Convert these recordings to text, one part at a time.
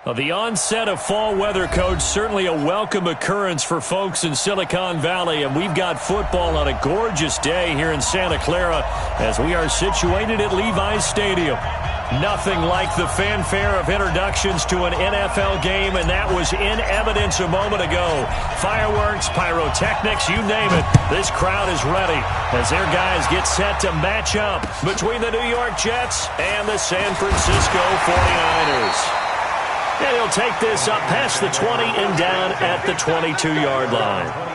Well, the onset of fall weather, Coach, certainly a welcome occurrence for folks in Silicon Valley, and we've got football on a gorgeous day here in Santa Clara as we are situated at Levi's Stadium. Nothing like the fanfare of introductions to an NFL game, and that was in evidence a moment ago. Fireworks, pyrotechnics, you name it. This crowd is ready as their guys get set to match up between the New York Jets and the San Francisco 49ers. And he'll take this up past the 20 and down at the 22-yard line.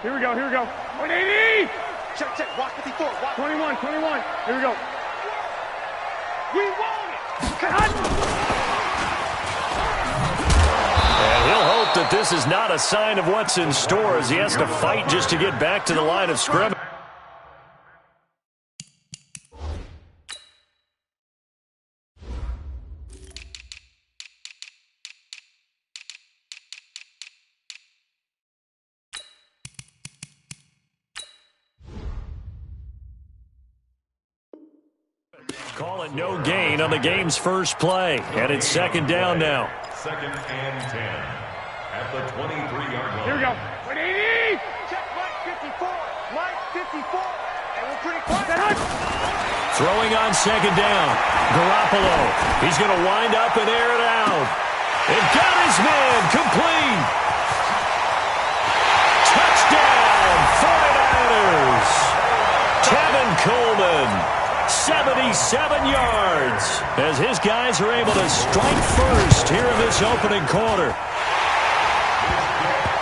Here we go, here we go. 180! Check, check, walk 54, walk. 21, 21. Here we go. We want it! Cut! And he'll hope that this is not a sign of what's in store as he has to fight just to get back to the line of scrimmage. Call it no gain on the game's first play, and it's second down now. Second and 10 at the 23-yard line. Here we go. 180! Check, Mike 54, Mike 54. And we're pretty quiet. Throwing on second down. Garoppolo. He's going to wind up and air it out. And got his man complete. Touchdown, 49ers. Kevin Coleman. 77 yards as his guys are able to strike first here in this opening quarter.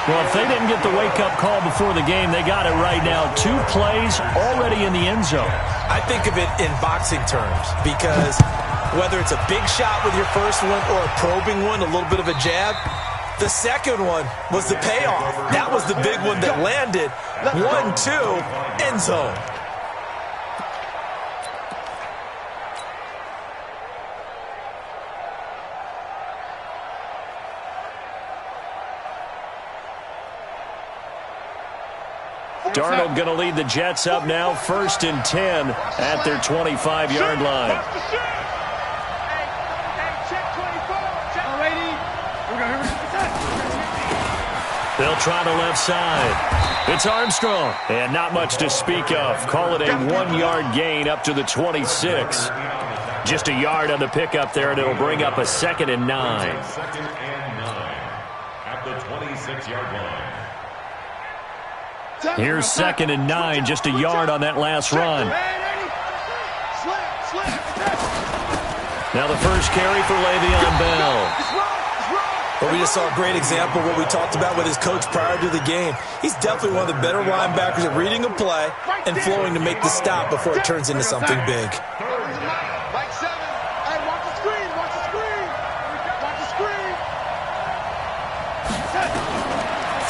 Well, if they didn't get the wake-up call before the game, they got it right now. 2 plays already in the end zone. I think of it in boxing terms because whether it's a big shot with your first one or a probing one, a little bit of a jab, the second one was the payoff. That was the big one that landed. 1-2, end zone. Darnold going to lead the Jets up now, 1st and 10 at their 25-yard line. They'll try the left side. It's Armstrong, and not much to speak of. Call it a 1-yard gain up to the 26. Just a yard on the pickup there, and it'll bring up a 2nd and 9. Second and 9 at the 26-yard line. Here's 2nd and 9, just a yard on that last run. Now the first carry for Le'Veon Bell. Well, we just saw a great example of what we talked about with his coach prior to the game. He's definitely one of the better linebackers at reading a play and flowing to make the stop before it turns into something big.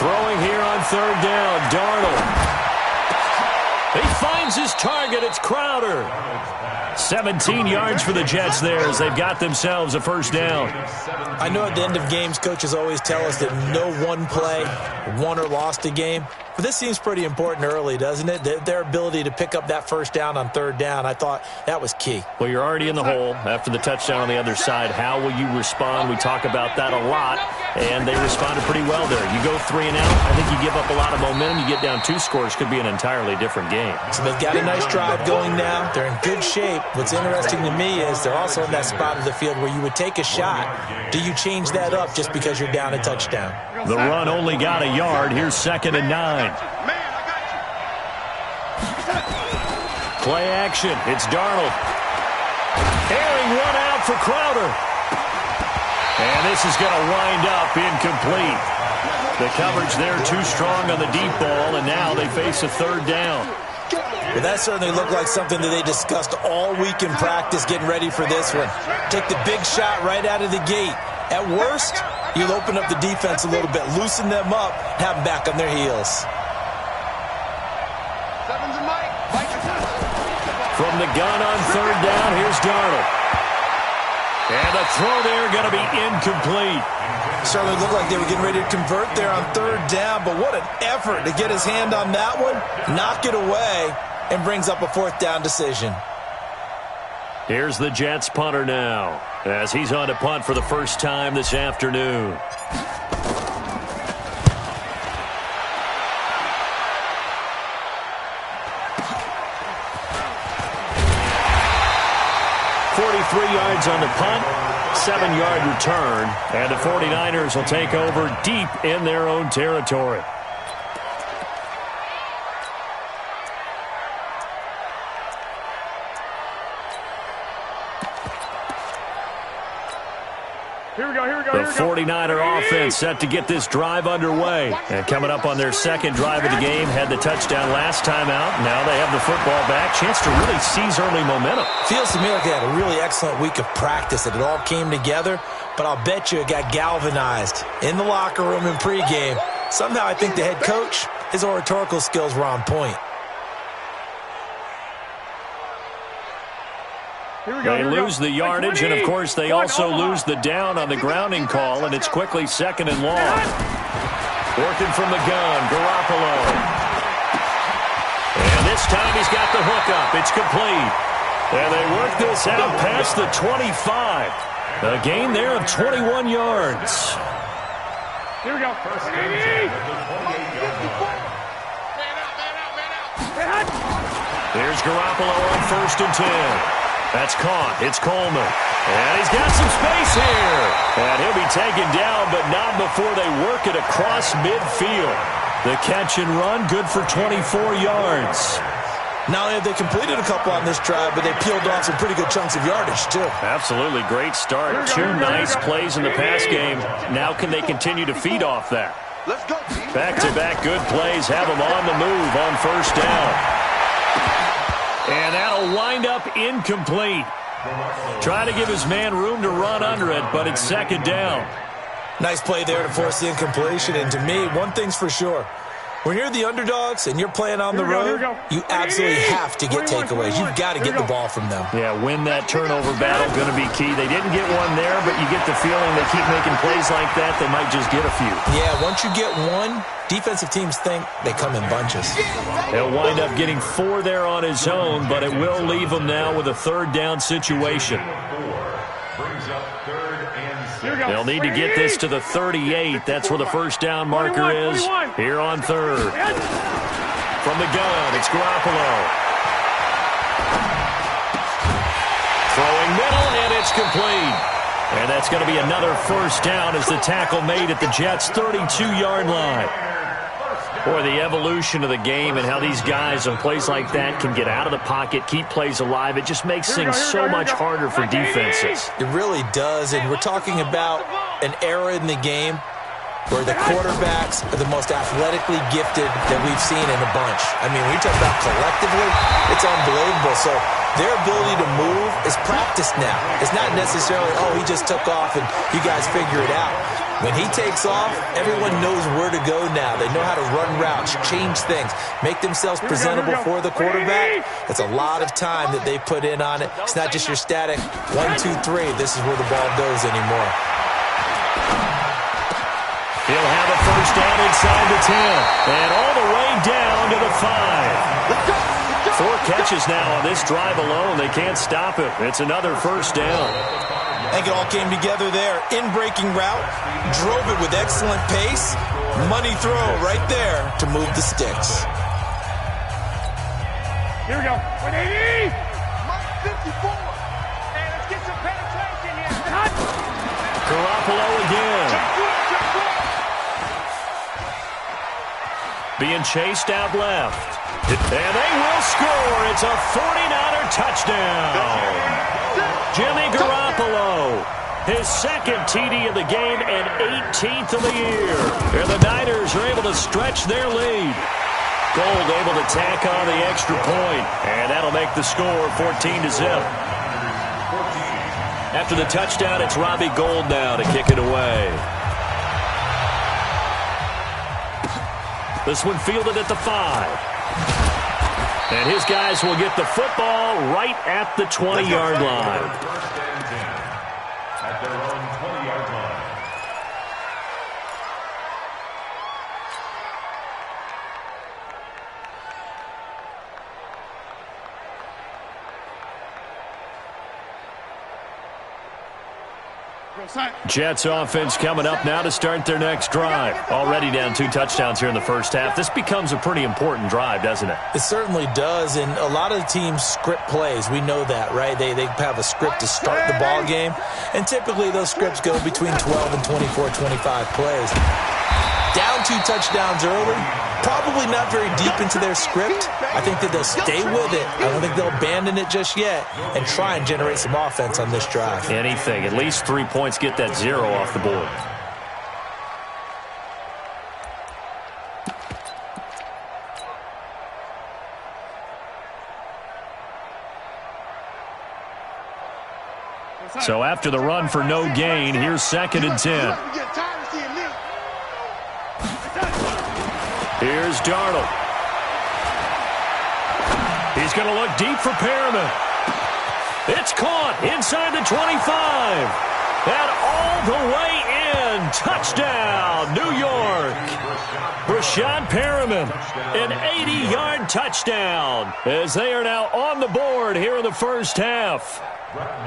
Throwing here on 3rd down, Darnold. He finds his target. It's Crowder. 17 yards for the Jets there as they've got themselves a first down. I know at the end of games, coaches always tell us that no one play won or lost a game. But this seems pretty important early, doesn't it? Their ability to pick up that first down on 3rd down, I thought that was key. Well, you're already in the hole after the touchdown on the other side. How will you respond? We talk about that a lot, and they responded pretty well there. You go 3 and out, I think you give up a lot of momentum. You get down 2 scores, could be an entirely different game. So they've got a nice drive going now. They're in good shape. What's interesting to me is they're also in that spot of the field where you would take a shot. Do you change that up just because you're down a touchdown? The run only got a yard. Here's 2nd and 9. Play action. It's Darnold. Airing one out for Crowder. And this is going to wind up incomplete. The coverage there too strong on the deep ball, and now they face a 3rd down. Well, that certainly looked like something that they discussed all week in practice getting ready for this one. Take the big shot right out of the gate. At worst, you'll open up the defense a little bit, loosen them up, have them back on their heels. From the gun on third down, here's Darnold. And the throw there going to be incomplete. Certainly looked like they were getting ready to convert there on third down, but what an effort to get his hand on that one, knock it away, and brings up a fourth down decision. Here's the Jets punter now, as he's on to punt for the first time this afternoon. Yards on the punt, 7-yard return, and the 49ers will take over deep in their own territory. The 49er offense set to get this drive underway. And coming up on their second drive of the game, had the touchdown last time out. Now they have the football back. Chance to really seize early momentum. Feels to me like they had a really excellent week of practice, that it all came together. But I'll bet you it got galvanized in the locker room in pregame. Somehow I think the head coach, his oratorical skills were on point. They lose the yardage, and of course they also lose the down on the grounding call, and it's quickly second and long. Working from the gun, Garoppolo. And this time he's got the hook up. It's complete. And they work this out past the 25. A gain there of 21 yards. Here we go. Here's Garoppolo on 1st and 10. That's caught. It's Coleman. And he's got some space here. And he'll be taken down, but not before they work it across midfield. The catch and run, good for 24 yards. Not only have they completed a couple on this drive, but they peeled off some pretty good chunks of yardage, too. Absolutely great start. Two nice plays in the pass game. Now can they continue to feed off that? Back-to-back good plays have them on the move on 1st down. And that'll wind up incomplete. Try to give his man room to run under it, but it's 2nd down. Nice play there to force the incompletion. And to me, one thing's for sure. When you're the underdogs and you're playing on the road, you absolutely have to get takeaways. You've got to get the ball from them. Yeah, win that turnover battle, going to be key. They didn't get one there, but you get the feeling they keep making plays like that, they might just get a few. Yeah, once you get one, defensive teams think they come in bunches. He'll wind up getting 4 there on his own, but it will leave him now with a 3rd down situation. They'll need to get this to the 38. That's where the 1st down marker is. Here on 3rd. From the gun, it's Garoppolo. Throwing middle, and it's complete. And that's going to be another 1st down as the tackle made at the Jets' 32-yard line. Boy, the evolution of the game and how these guys on plays like that can get out of the pocket, keep plays alive, it just makes things so much harder for defenses. It really does, and we're talking about an era in the game where the quarterbacks are the most athletically gifted that we've seen in a bunch. I mean, when you talk about collectively, it's unbelievable. So their ability to move is practiced now. It's not necessarily, oh, he just took off and you guys figure it out. When he takes off, everyone knows where to go now. They know how to run routes, change things, make themselves presentable for the quarterback. It's a lot of time that they put in on it. It's not just your static 1, 2, 3. This is where the ball goes anymore. He'll have a 1st down inside the 10. And all the way down to the 5. 4 catches now on this drive alone. They can't stop it. It's another 1st down. I think it all came together there. In-breaking route, drove it with excellent pace. Money throw right there to move the sticks. Here we go. 180! Mike 54. And let's get some penetration here. Garoppolo again. Being chased out left. And they will score. It's a 49er touchdown. Jimmy Garoppolo, his 2nd TD of the game and 18th of the year. And the Niners are able to stretch their lead. Gold able to tack on the extra point, and that'll make the score 14-0. After the touchdown, it's Robbie Gould now to kick it away. This one fielded at the 5. And his guys will get the football right at the 20-yard line. First and 10 at their own 20-yard line. Jets offense coming up now to start their next drive. Already down 2 touchdowns here in the first half. This becomes a pretty important drive, doesn't it? It certainly does, and a lot of the teams script plays. We know that, right? They have a script to start the ball game, and typically those scripts go between 12 and 24, 25 plays. Down 2 touchdowns early, probably not very deep into their script. I think that they'll stay with it. I don't think they'll abandon it just yet and try and generate some offense on this drive. Anything. At least 3 points, get that 0 off the board. So after the run for no gain, here's 2nd and 10. Here's Darnold. He's going to look deep for Perriman. It's caught inside the 25. And all the way in. Touchdown, New York. Rashad Perriman, an 80-yard touchdown, as they are now on the board here in the first half.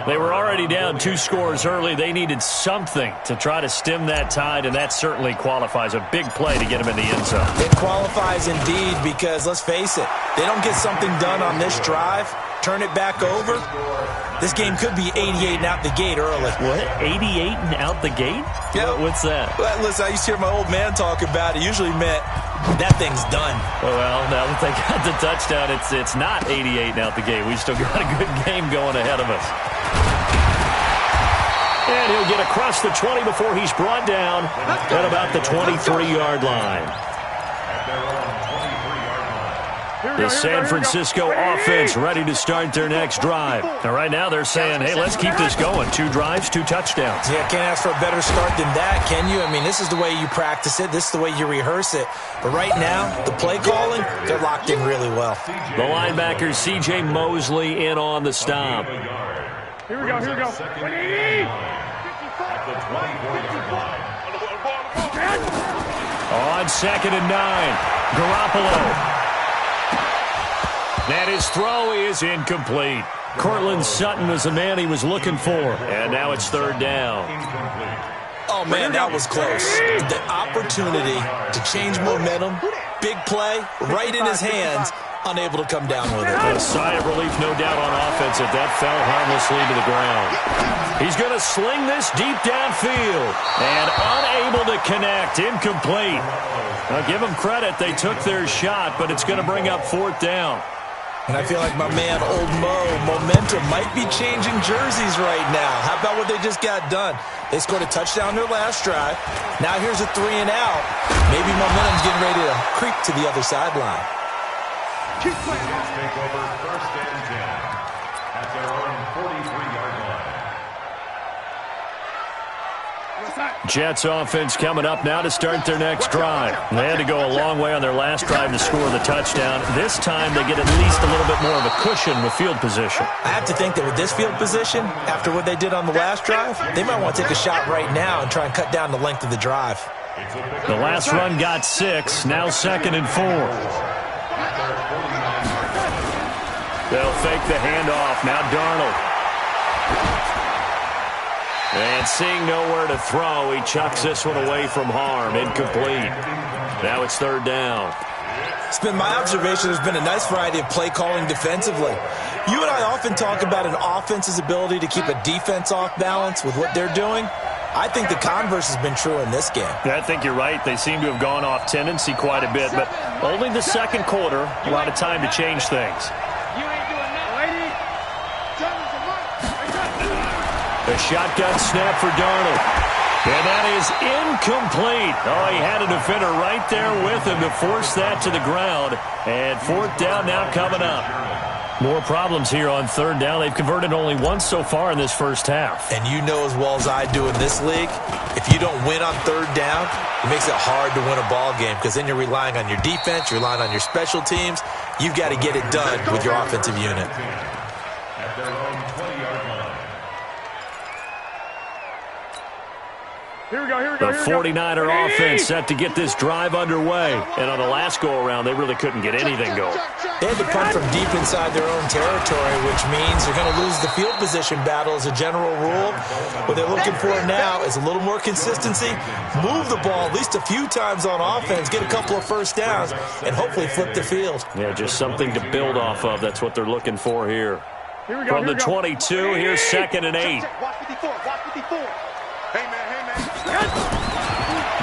They were already down 2 scores early. They needed something to try to stem that tide, and that certainly qualifies. A big play to get them in the end zone. It qualifies indeed because, let's face it, they don't get something done on this drive, turn it back over, this game could be 88 and out the gate early. What? 88 and out the gate? Yeah. What's that? Well, listen, I used to hear my old man talk about it. Usually meant that thing's done. Well, now that they got the touchdown, it's not 88 and out the gate. We've still got a good game going ahead of us. And he'll get across the 20 before he's brought down at about the 23-yard line. The San Francisco offense ready to start their next drive. And right now they're saying, hey, let's keep this going. 2 drives, 2 touchdowns. Yeah, can't ask for a better start than that, can you? I mean, this is the way you practice it. This is the way you rehearse it. But right now, the play calling, they're locked in really well. The linebacker, C.J. Mosley, in on the stop. Here we go, here we go. 180! On 2nd and 9, Garoppolo. And his throw is incomplete. Cortland Sutton was the man he was looking for. And now it's 3rd down. Oh, man, that was close. The opportunity to change momentum, big play, right in his hands, unable to come down with it. A sigh of relief, no doubt, on offense if that fell harmlessly to the ground. He's going to sling this deep downfield. And unable to connect, incomplete. Now, give them credit. They took their shot, but it's going to bring up 4th down. And I feel like my man, Old Mo, momentum might be changing jerseys right now. How about what they just got done? They scored a touchdown their last drive. Now here's a 3 and out. Maybe momentum's getting ready to creep to the other sideline. Take over 1st and 10 at their own 43-yard line. Jets offense coming up now to start their next drive. They had to go a long way on their last drive to score the touchdown. This time they get at least a little bit more of a cushion with field position. I have to think that with this field position, after what they did on the last drive, they might want to take a shot right now and try and cut down the length of the drive. The last run got 6, now 2nd and 4. They'll fake the handoff. Now Darnold. And seeing nowhere to throw, he chucks this one away from harm. Incomplete. Now it's 3rd down. It's been my observation there's been a nice variety of play calling defensively. You and I often talk about an offense's ability to keep a defense off balance with what they're doing. I think the converse has been true in this game. Yeah, I think you're right. They seem to have gone off tendency quite a bit, but only the 2nd quarter, a lot of time to change things. The shotgun snap for Darnold. And that is incomplete. Oh, he had a defender right there with him to force that to the ground. And 4th down now coming up. More problems here on third down. They've converted only once so far in this first half. And you know as well as I do in this league, if you don't win on third down, it makes it hard to win a ball game because then you're relying on your defense, you're relying on your special teams. You've got to get it done with your offensive unit. At their own 20-yard line. Here we go, here we go, The here we go. 49er offense set to get this drive underway. And on the last go-around, they really couldn't get anything going. They had to punt from deep inside their own territory, which means they're going to lose the field position battle as a general rule. What they're looking for now is a little more consistency, move the ball at least a few times on offense, get a couple of first downs, and hopefully flip the field. Yeah, just something to build off of. That's what they're looking for here. Here we go, From the 22, here's 2nd and 8. Watch 54, watch 54. Hey, man, hey, man.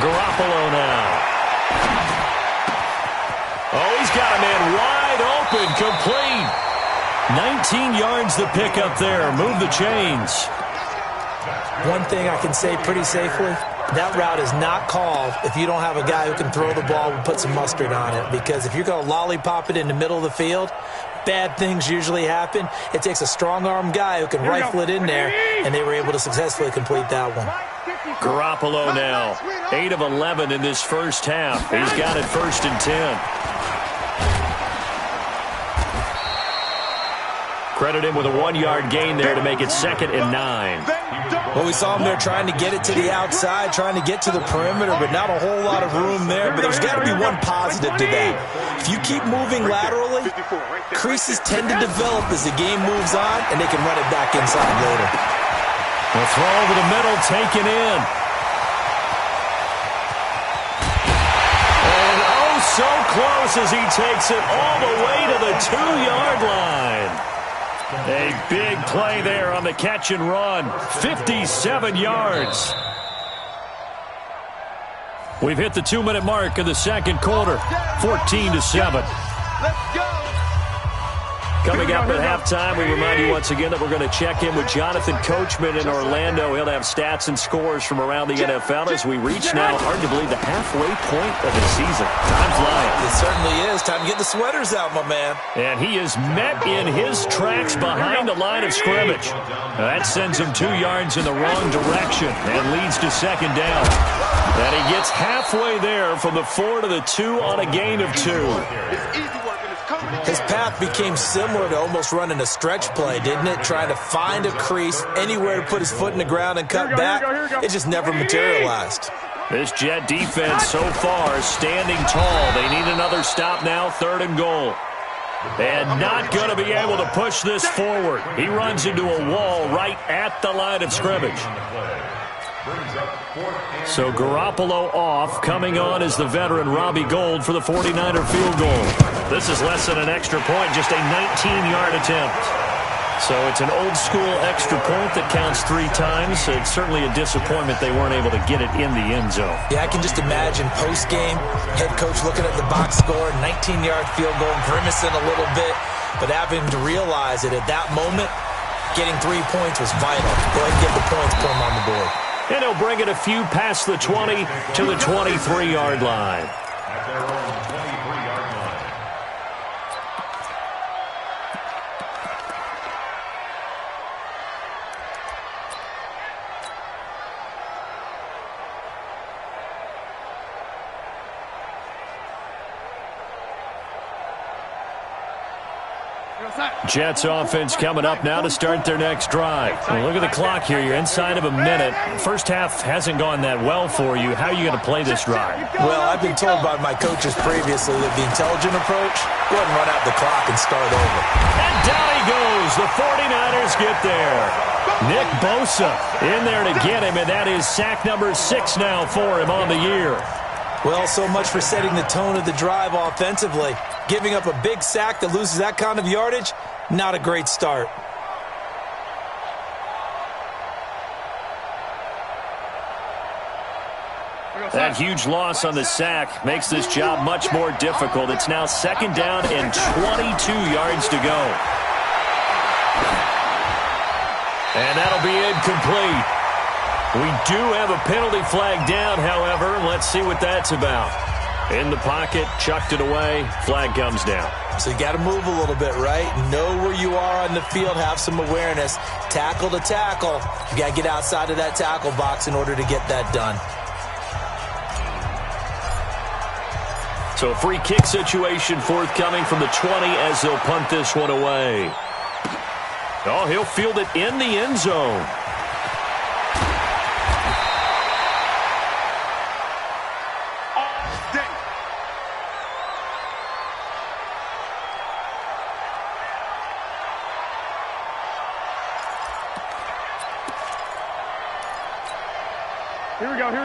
Garoppolo now. Oh, he's got a man wide open, complete. 19 yards the pickup there. Move the chains. One thing I can say pretty safely, that route is not called if you don't have a guy who can throw the ball and put some mustard on it. Because if you're going to lollipop it in the middle of the field, bad things usually happen. It takes a strong-arm guy who can rifle it in there, and they were able to successfully complete that one. Garoppolo now, 8 of 11 in this first half. He's got it 1st and 10. Credit him with a 1-yard gain there to make it 2nd and 9. Well, we saw him there trying to get it to the outside, trying to get to the perimeter, but not a whole lot of room there. But there's got to be one positive to that. If you keep moving laterally, creases tend to develop as the game moves on, and they can run it back inside later. The throw over the middle, taken in. And oh, so close as he takes it all the way to the 2-yard line. A big play there on the catch and run. 57 yards. We've hit the 2-minute mark of the second quarter. 14-7. Let's go. Coming up at halftime, we remind you once again that we're going to check in with Jonathan Coachman in Orlando. He'll have stats and scores from around the NFL as we reach now, hard to believe, the halfway point of the season. Time flying. It certainly is. Time to get the sweaters out, my man. And he is met in his tracks behind the line of scrimmage. That sends him 2 yards in the wrong direction and leads to 2nd down. And he gets halfway there from the 4 to the 2 on a gain of 2. It's easy work and it's coming. His path became similar to almost running a stretch play, didn't it? Trying to find a crease, anywhere to put his foot in the ground and cut back. It just never materialized. This Jet defense so far standing tall. They need another stop now, 3rd and goal. And not going to be able to push this forward. He runs into a wall right at the line of scrimmage. So Garoppolo off. Coming on is the veteran Robbie Gould for the 49er field goal. This is less than an extra point, just a 19-yard attempt. So it's an old-school extra point that counts 3 times. So it's certainly a disappointment they weren't able to get it in the end zone. Yeah, I can just imagine post-game, head coach looking at the box score, 19-yard field goal, grimacing a little bit, but having to realize that at that moment, getting 3 points was vital. Go ahead and get the points, put them on the board. And he'll bring it a few past the 20 to the 23-yard line. At their own 23-yard line. Jets offense coming up now to start their next drive. Well, look at the clock here. You're inside of a minute. First half hasn't gone that well for you. How are you going to play this drive? Well, I've been told by my coaches previously that the intelligent approach, go ahead and run out the clock and start over. And down he goes. The 49ers get there. Nick Bosa in there to get him, and that is sack number 6 now for him on the year. Well, so much for setting the tone of the drive offensively. Giving up a big sack that loses that kind of yardage, not a great start. That huge loss on the sack makes this job much more difficult. It's now 2nd down and 22 yards to go. And that'll be incomplete. We do have a penalty flag down, however. Let's see what that's about. In the pocket, chucked it away, flag comes down. So you got to move a little bit, right? Know where you are on the field, have some awareness. Tackle to tackle. You got to get outside of that tackle box in order to get that done. So a free kick situation forthcoming from the 20 as they'll punt this one away. Oh, he'll field it in the end zone.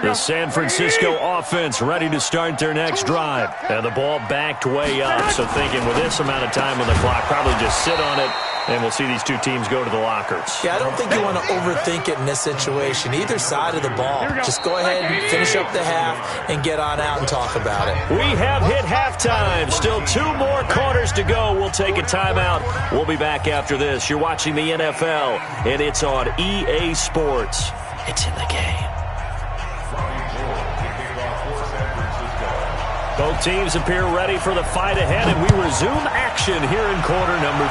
The San Francisco offense ready to start their next drive. And the ball backed way up. So thinking with this amount of time on the clock, probably just sit on it, and we'll see these two teams go to the lockers. Yeah, I don't think you want to overthink it in this situation. Either side of the ball. Just go ahead and finish up the half and get on out and talk about it. We have hit halftime. Still 2 more quarters to go. We'll take a timeout. We'll be back after this. You're watching the NFL, and it's on EA Sports. It's in the game. Both teams appear ready for the fight ahead, and we resume action here in quarter number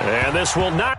3. And this will not...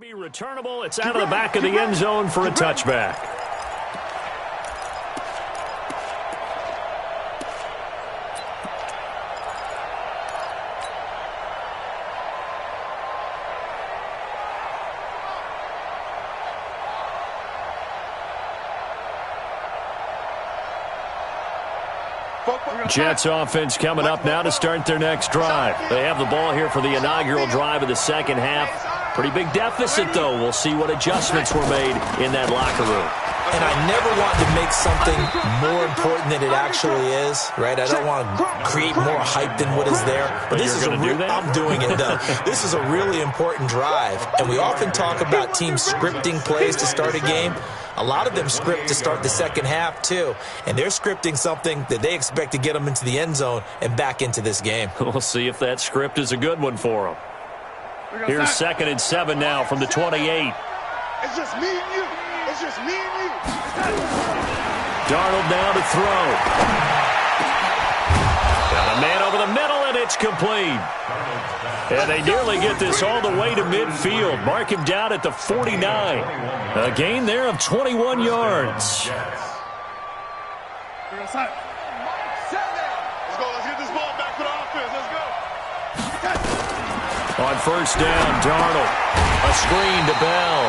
be returnable. It's out of the back of the end zone for a touchback. Jets offense coming up now to start their next drive. They have the ball here for the inaugural drive of the second half. Pretty big deficit, though. We'll see what adjustments were made in that locker room. And I never want to make something more important than it actually is, right? I don't want to create more hype than what is there. But this is I'm doing it, though. This is a really important drive. And we often talk about teams scripting plays to start a game. A lot of them script to start the second half, too. And they're scripting something that they expect to get them into the end zone and back into this game. We'll see if that script is a good one for them. Here's 2nd and 7 now from the 28. It's just me and you. It's just me and you. Darnold now to throw. Got a man over the middle, and it's complete. And they nearly get this all the way to midfield. Mark him down at the 49. A gain there of 21 yards. Let's go. Let's get this ball back for the offense. Let's go. On first down, Darnold. A screen to Bell.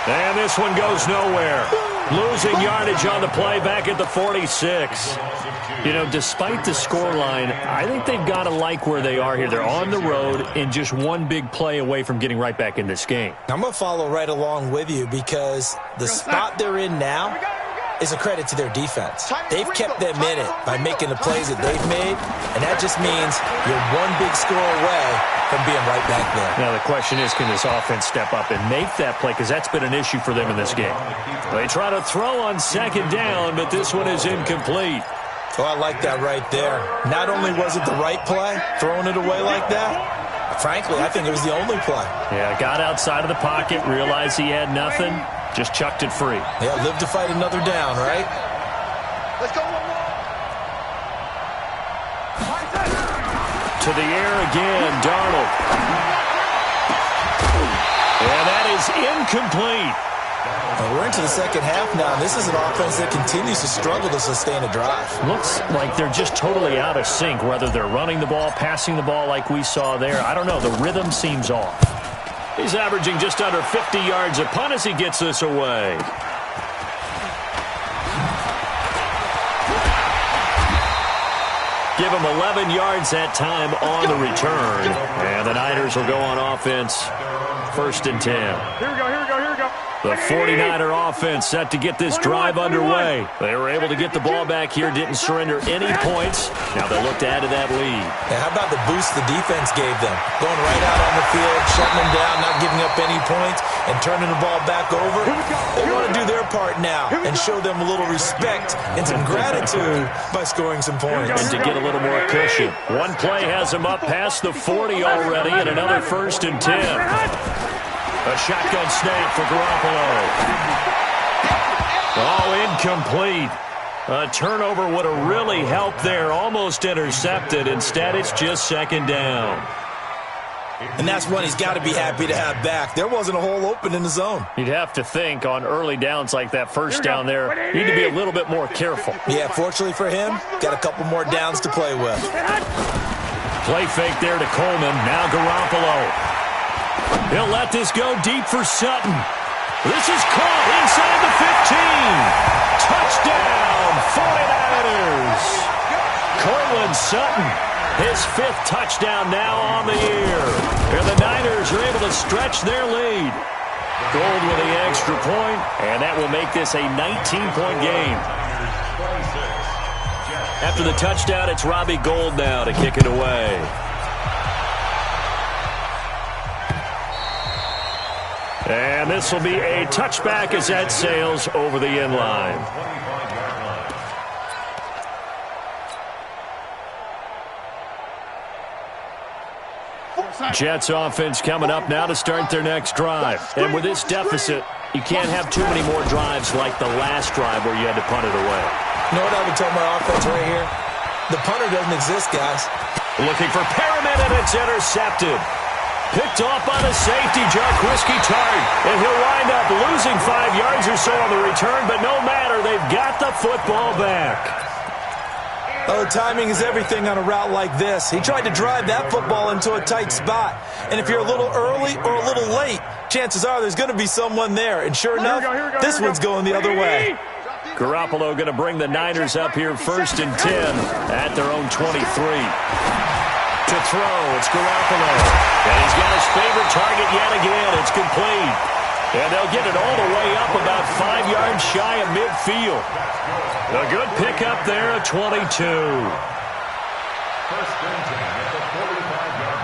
And this one goes nowhere. Losing yardage on the play back at the 46. You know, despite the scoreline, I think they've got to like where they are here. They're on the road and just one big play away from getting right back in this game. I'm going to follow right along with you because the spot they're in now is a credit to their defense. They've kept them in it by making the plays that they've made, and that just means you're one big score away from being right back there. Now, the question is, can this offense step up and make that play? Because that's been an issue for them in this game. They try to throw on 2nd down, but this one is incomplete. Oh, I like that right there. Not only was it the right play, throwing it away like that, frankly, I think it was the only play. Yeah, got outside of the pocket, realized he had nothing, just chucked it free. Yeah, live to fight another down, right? Let's go one more. To the air again, Darnold. And that is incomplete. We're into the second half now, and this is an offense that continues to struggle to sustain a drive. Looks like they're just totally out of sync, whether they're running the ball, passing the ball like we saw there. I don't know. The rhythm seems off. He's averaging just under 50 yards a punt as he gets this away. Give him 11 yards that time on the return. And the Niners will go on offense. 1st and 10. Here we go, here we go, here we go. The 49er offense set to get this drive underway. They were able to get the ball back here, didn't surrender any points. Now they look to add to that lead. And how about the boost the defense gave them? Going right out on the field, shutting them down, not giving up any points, and turning the ball back over. They want to do their part now and show them a little respect and some gratitude by scoring some points. And to get a little more cushion. One play has them up past the 40 already, and another 1st and 10. A shotgun snap for Garoppolo. Oh, incomplete. A turnover would have really helped there. Almost intercepted. Instead, it's just 2nd down. And that's one he's got to be happy to have back. There wasn't a hole open in the zone. You'd have to think on early downs like that 1st down there, need to be a little bit more careful. Yeah, fortunately for him, got a couple more downs to play with. Play fake there to Coleman. Now Garoppolo. He'll let this go deep for Sutton. This is caught inside the 15. Touchdown, 49ers. Cortland Sutton, his 5th touchdown now on the year. And the Niners are able to stretch their lead. Gold with the extra point, and that will make this a 19-point game. After the touchdown, it's Robbie Gould now to kick it away. And this will be a touchback as that sails over the end line. Jets offense coming up now to start their next drive. And with this deficit, you can't have too many more drives like the last drive where you had to punt it away. You know what I would tell my offense right here? The punter doesn't exist, guys. Looking for Perriman, and it's intercepted. Picked off by the safety, Jaquiski Tartt. And he'll wind up losing 5 yards or so on the return, but no matter, they've got the football back. Oh, timing is everything on a route like this. He tried to drive that football into a tight spot. And if you're a little early or a little late, chances are there's going to be someone there. And sure enough, this one's going the other way. Garoppolo going to bring the Niners up here 1st and 10 at their own 23. To throw, it's Garoppolo. And he's got his favorite target yet again. It's complete. And they'll get it all the way up about 5 yards shy of midfield. A good pickup there at 22. 1st and 10 at the 45-yard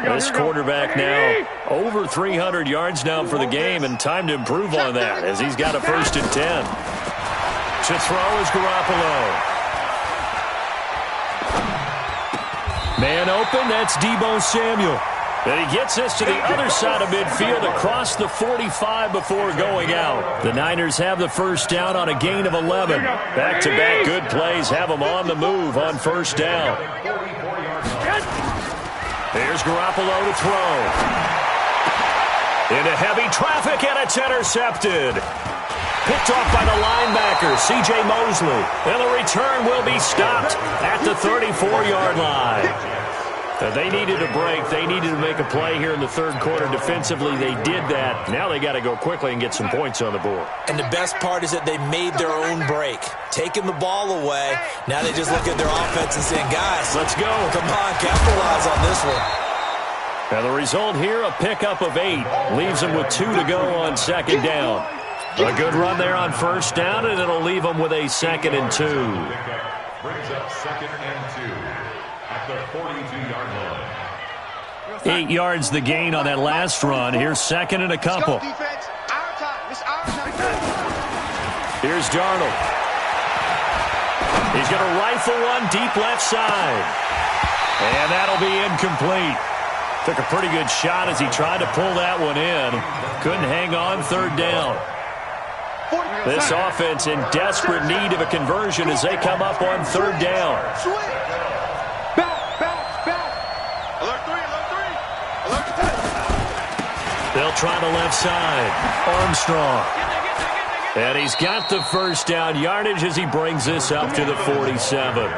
line. This quarterback now over 300 yards now for the game, and time to improve on that as he's got a 1st and 10. To throw is Garoppolo. Man open, that's Deebo Samuel. And he gets this to the other side of midfield across the 45 before going out. The Niners have the 1st down on a gain of 11. Back-to-back good plays have them on the move on 1st down. Here's Garoppolo to throw. Into heavy traffic, and it's intercepted. Picked off by the linebacker, C.J. Mosley. And the return will be stopped at the 34-yard line. They needed a break. They needed to make a play here in the 3rd quarter. Defensively, they did that. Now they got to go quickly and get some points on the board. And the best part is that they made their own break. Taking the ball away. Now they just look at their offense and saying, guys, let's go. Come on, capitalize on this one. Now the result here, a pickup of 8. Leaves them with 2 to go on 2nd down. A good run there on 1st down, and it'll leave them with a 2nd and 2. Brings up 2nd and 2 at the 42-yard line. 8 yards the gain on that last run. Here's 2nd and a couple. Here's Darnold. He's going to rifle one deep left side. And that'll be incomplete. Took a pretty good shot as he tried to pull that one in. Couldn't hang on 3rd down. This offense in desperate need of a conversion as they come up on 3rd down. They'll try the left side. Armstrong. And he's got the 1st down yardage as he brings this up to the 47.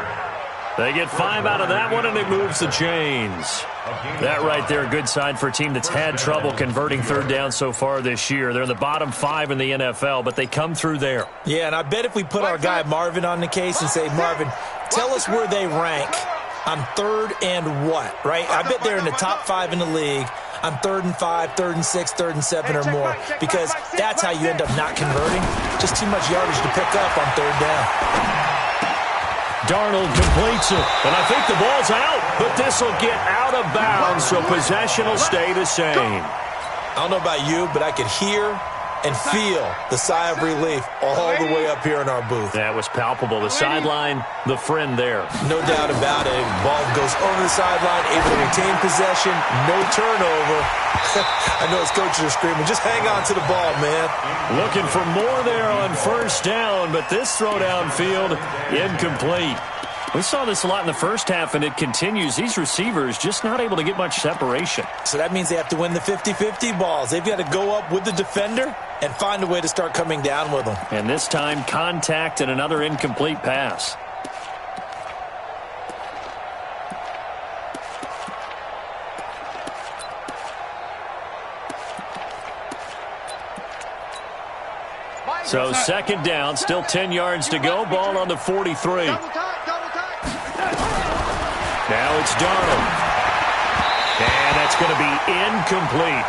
They get 5 out of that one, and it moves the chains. That right there, a good sign for a team that's had trouble converting third down so far this year. They're in the bottom 5 in the NFL, but they come through there. Yeah, and I bet if we put our guy Marvin on the case and say, Marvin, tell us where they rank on third and what, right? I bet they're in the top 5 in the league on 3rd and 5, 3rd and 6, 3rd and 7 or more, because that's how you end up not converting. Just too much yardage to pick up on third down. Darnold completes it, and I think the ball's out, but this will get out of bounds, so possession will stay the same. I don't know about you, but I could hear and feel the sigh of relief all the way up here in our booth. That was palpable. The sideline, the friend there. No doubt about it. Ball goes over the sideline, able to retain possession, no turnover. I know his coaches are screaming, just hang on to the ball, man. Looking for more there on first down, but this throw downfield, incomplete. We saw this a lot in the first half, and it continues. These receivers just not able to get much separation. So that means they have to win the 50-50 balls. They've got to go up with the defender and find a way to start coming down with them. And this time, contact and another incomplete pass. So second down, still 10 yards to go. Ball on the 43. Now it's Darnold. And that's going to be incomplete.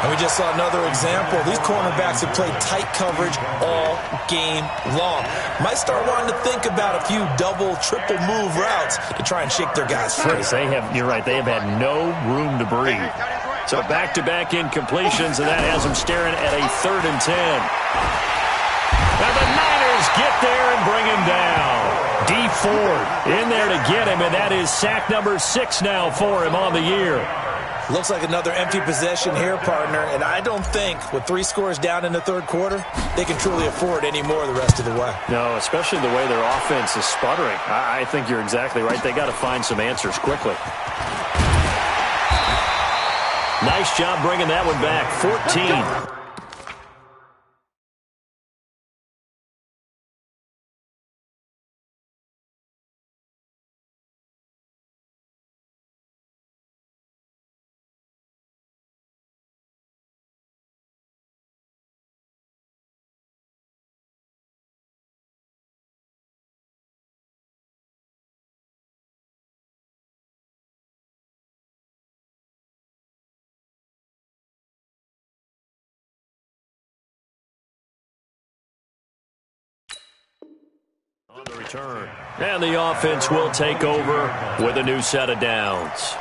And we just saw another example. These cornerbacks have played tight coverage all game long. Might start wanting to think about a few double, triple move routes to try and shake their guys free. You're right, they have had no room to breathe. So back-to-back incompletions, and that has them staring at a 3rd and 10. Now the Niners get there and bring him down. D Ford in there to get him, and that is sack number 6 now for him on the year. Looks like another empty possession here, partner, and I don't think with 3 scores down in the third quarter, they can truly afford any more the rest of the way. No, especially the way their offense is sputtering. I think you're exactly right. They got to find some answers quickly. Nice job bringing that one back. 14. On the return. And the offense will take over with a new set of downs.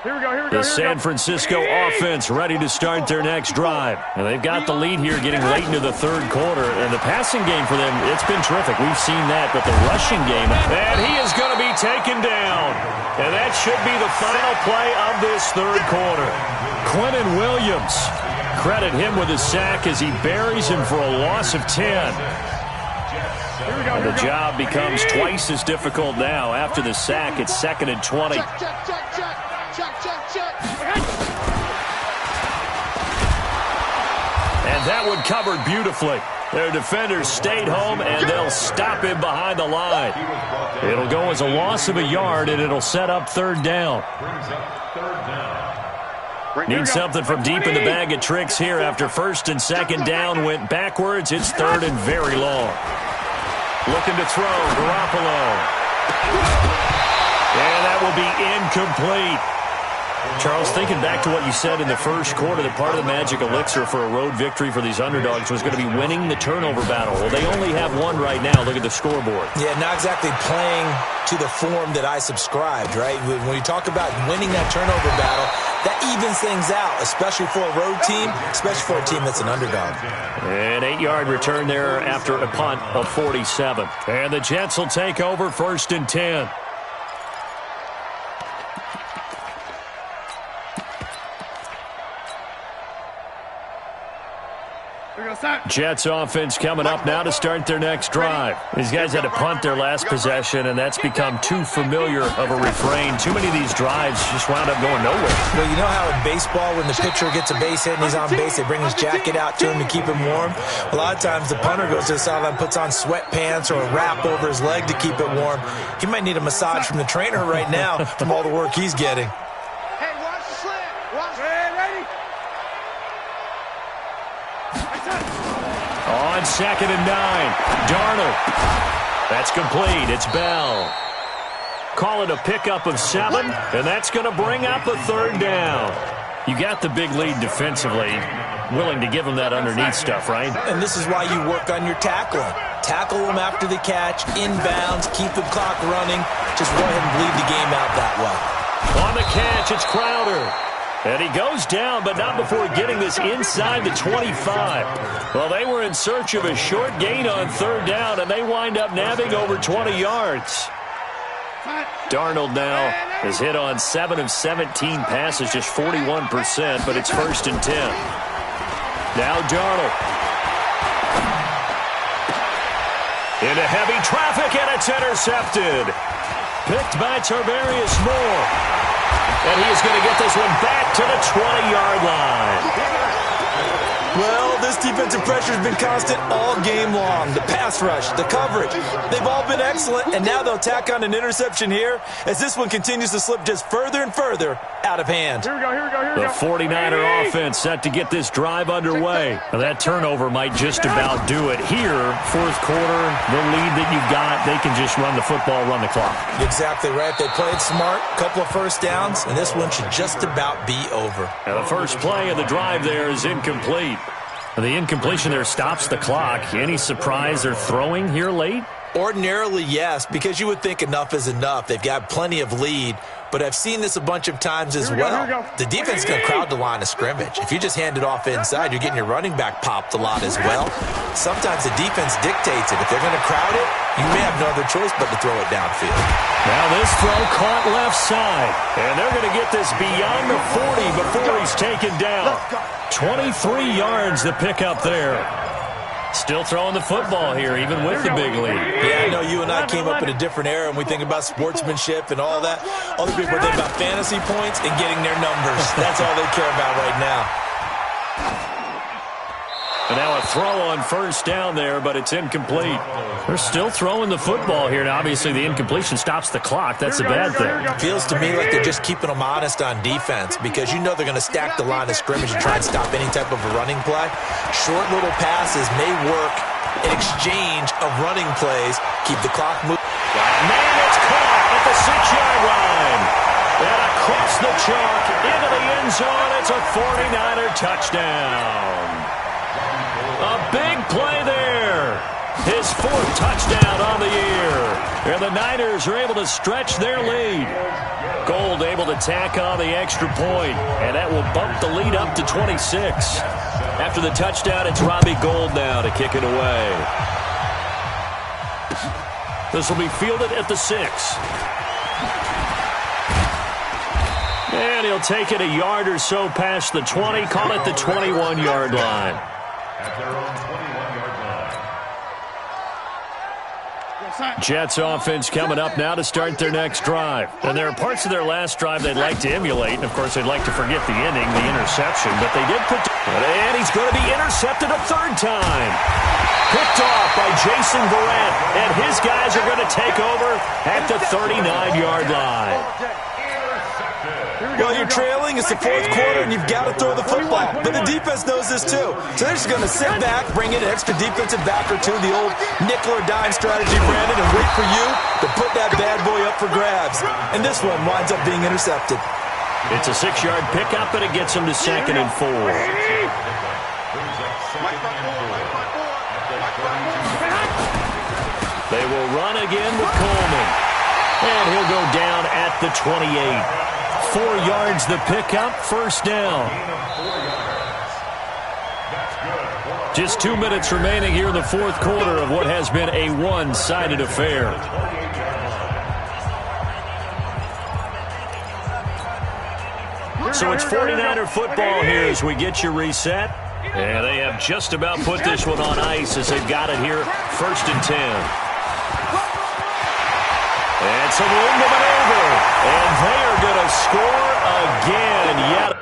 Here we go. The San Francisco offense ready to start their next drive. And they've got the lead here getting late into the third quarter. And the passing game for them, it's been terrific. We've seen that. But the rushing game, and he is going to be taken down. And that should be the final play of this third quarter. Quentin Williams, credit him with a sack as he buries him for a loss of 10. And the job becomes twice as difficult now. After the sack, it's 2nd and 20. And that one covered beautifully. Their defenders stayed home, and they'll stop him behind the line. It'll go as a loss of a yard, and it'll set up 3rd down. Need something from deep in the bag of tricks here after 1st and 2nd down went backwards. It's 3rd and very long. Looking to throw, Garoppolo. And that will be incomplete. Charles, thinking back to what you said in the first quarter, that part of the magic elixir for a road victory for these underdogs was going to be winning the turnover battle. Well, they only have one right now. Look at the scoreboard. Yeah, not exactly playing to the form that I subscribed, right? When you talk about winning that turnover battle, that evens things out, especially for a road team, especially for a team that's an underdog. An 8-yard return there after a punt of 47. And the Jets will take over 1st and 10. Jets offense coming up now to start their next drive. These guys had to punt their last possession, and that's become too familiar of a refrain. Too many of these drives just wound up going nowhere. Well, you know how in baseball, when the pitcher gets a base hit and he's on base, they bring his jacket out to him to keep him warm? A lot of times the punter goes to the sideline, puts on sweatpants or a wrap over his leg to keep it warm. He might need a massage from the trainer right now from all the work he's getting. Hey, watch the slant. Watch it. Ready? On 2nd and 9, Darnold. That's complete. It's Bell. Call it a pickup of 7, and that's going to bring up a 3rd down. You got the big lead defensively. Willing to give them that underneath stuff, right? And this is why you work on your tackling. Tackle them after the catch, inbounds, keep the clock running. Just go ahead and bleed the game out that way. On the catch, it's Crowder. And he goes down, but not before getting this inside the 25. Well, they were in search of a short gain on 3rd down, and they wind up nabbing over 20 yards. Darnold now has hit on 7 of 17 passes, just 41%, but it's 1st and 10. Now Darnold. Into heavy traffic, and it's intercepted. Picked by Tarvarius Moore. And he is going to get this one back to the 20-yard line. Well, this defensive pressure has been constant all game long. The pass rush, the coverage, they've all been excellent, and now they'll tack on an interception here as this one continues to slip just further and further out of hand. Here we go. The 49er offense set to get this drive underway. Now, that turnover might just about do it here. 4th quarter, the lead that you've got, they can just run the football, run the clock. Exactly right. They played smart, couple of 1st downs, and this one should just about be over. Now, the first play of the drive there is incomplete. The incompletion there stops the clock. Any surprise they're throwing here late? Ordinarily, yes, because you would think enough is enough. They've got plenty of lead, but I've seen this a bunch of times as well. The defense is going to crowd the line of scrimmage. If you just hand it off inside, you're getting your running back popped a lot as well. Sometimes the defense dictates it. If they're going to crowd it, you may have no other choice but to throw it downfield. Now this throw caught left side, and they're going to get this beyond the 40 before he's taken down. 23 yards to pick up there. Still throwing the football here, even with the big lead. Yeah, I know you and I came up in a different era, and we think about sportsmanship and all that. Other people are thinking about fantasy points and getting their numbers. That's all they care about right now. And now a throw on 1st down there, but it's incomplete. They're still throwing the football here. Now, obviously, the incompletion stops the clock. That's a bad thing. Feels to me like they're just keeping them honest on defense because you know they're going to stack the line of scrimmage and try and stop any type of a running play. Short little passes may work in exchange of running plays. Keep the clock moving. Man, it's caught at the 6-yard line. And across the chalk into the end zone. It's a 49er touchdown. A big play there. His 4th touchdown on the year. And the Niners are able to stretch their lead. Gold able to tack on the extra point, and that will bump the lead up to 26. After the touchdown, it's Robbie Gould now to kick it away. This will be fielded at the 6. And he'll take it a yard or so past the 20, call it the 21-yard line. At their own 21-yard line. Jets offense coming up now to start their next drive. And there are parts of their last drive they'd like to emulate. And, of course, they'd like to forget the ending, the interception. But they did put... And he's going to be intercepted a 3rd time. Picked off by Jason Verrett. And his guys are going to take over at the 39-yard line. Well, you're trailing. It's the 4th quarter, and you've got to throw the football. But the defense knows this, too. So they're just going to sit back, bring in an extra defensive back or two, the old nickel or dime strategy, Brandon, and wait for you to put that bad boy up for grabs. And this one winds up being intercepted. It's a 6-yard pickup, and it gets them to 2nd and 4. They will run again with Coleman. And he'll go down at the 28. 4 yards the pickup, 1st down. Just 2 minutes remaining here in the 4th quarter of what has been a one-sided affair. So it's 49er football here as we get you reset. And they have just about put this one on ice as they've got it here, 1st and 10. And some room to maneuver. And they are going to score again. Yet